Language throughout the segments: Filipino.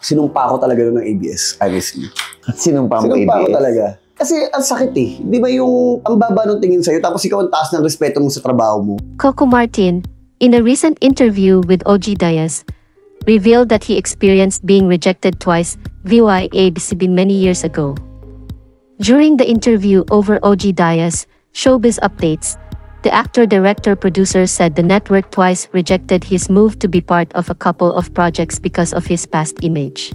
Sinumpa ko talaga nun ng ABS, honestly. Sinumpa mo Sinumpa ko ABS? talaga. Kasi ang sakit eh. Di ba yung ang baba nung tingin sa'yo, tapos ikaw ang taas ng respeto mo sa trabaho mo? Coco Martin, in a recent interview with OG Diaz, revealed that he experienced being rejected twice via ABS-CBN many years ago. During the interview over OG Diaz, Showbiz Updates, the actor, director, producer said the network twice rejected his move to be part of a couple of projects because of his past image.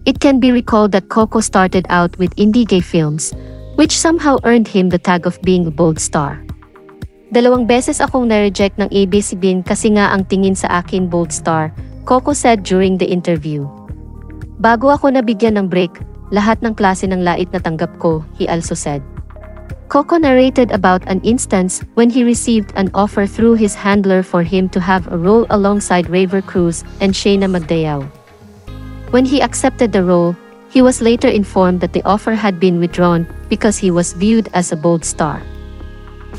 It can be recalled that Coco started out with indie gay films, which somehow earned him the tag of being a bold star. Dalawang beses akong na-reject ng ABS-CBN kasi nga ang tingin sa akin bold star, Coco said during the interview. Bago ako nabigyan ng break, lahat ng klase ng lait na tanggap ko, he also said. Coco narrated about an instance when he received an offer through his handler for him to have a role alongside Raver Cruz and Shayna Magdayao. When he accepted the role, he was later informed that the offer had been withdrawn because he was viewed as a bold star.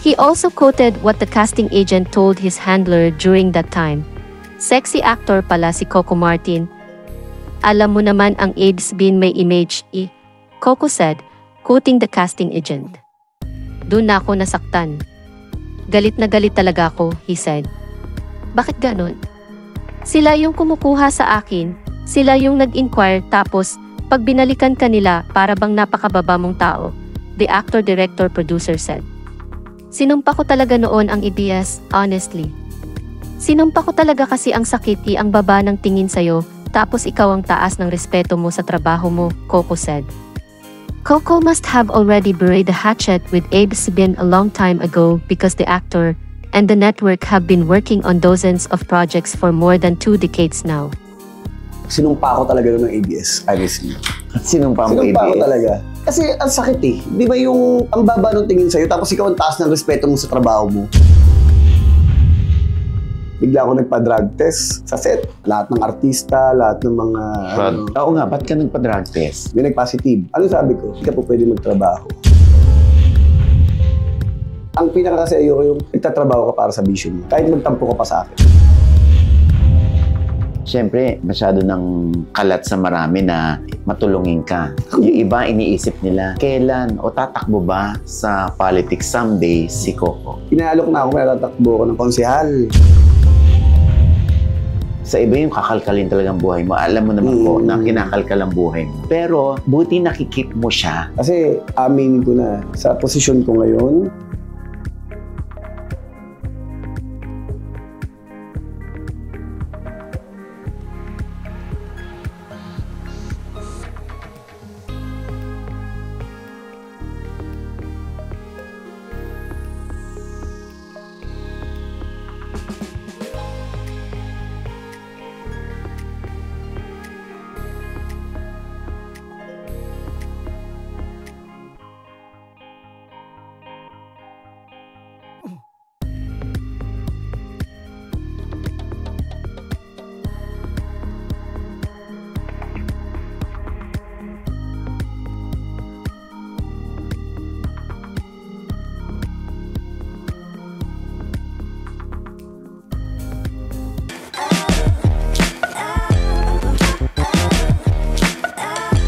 He also quoted what the casting agent told his handler during that time. Sexy actor pala si Coco Martin. Alam mo naman ang ABS-CBN may image, Coco said, quoting the casting agent. Doon na ako nasaktan. Galit na galit talaga ako, he said. Bakit ganon? Sila yung kumukuha sa akin, sila yung nag-inquire tapos, pag binalikan ka nila para bang napakababa mong tao, the actor, director, producer said. Sinumpa ko talaga noon ang ABS, honestly. Sinumpa ko talaga kasi ang sakit ang baba ng tingin sa'yo, tapos ikaw ang taas ng respeto mo sa trabaho mo, Coco said. Coco must have already buried the hatchet with ABS-CBN a long time ago because the actor and the network have been working on dozens of projects for more than 2 decades now. Sinumpa ko talaga nun ng ABS, honestly. Sinumpa mo Sinumpa ko ABS? talaga. Kasi ang sakit eh. Di ba yung ang baba nung tingin sa'yo, tapos ikaw ang taas ng respeto mo sa trabaho mo? Bigla ako nagpa-drug test sa set. Lahat ng artista, lahat ng mga... Oo nga, ba't ka nagpa-drug test? May nag-positive. Ano sabi ko? Hindi ka po pwede magtrabaho. Ang pinaka kasi ayoko yung nagtatrabaho ka para sa vision mo. Kahit magtampo ka pa sa akin. Siyempre, masyado ng kalat sa marami na matulungin ka. Yung iba iniisip nila, kailan o tatakbo ba sa politics someday si Coco? Inaalok na ako kaya tatakbo ako ng konsehal. Sa iba yung kakalkalin talagang buhay mo. Alam mo naman po na kinakalkal ang buhay mo. Pero buti nakikip mo siya. Kasi aminin ko na, sa posisyon ko ngayon,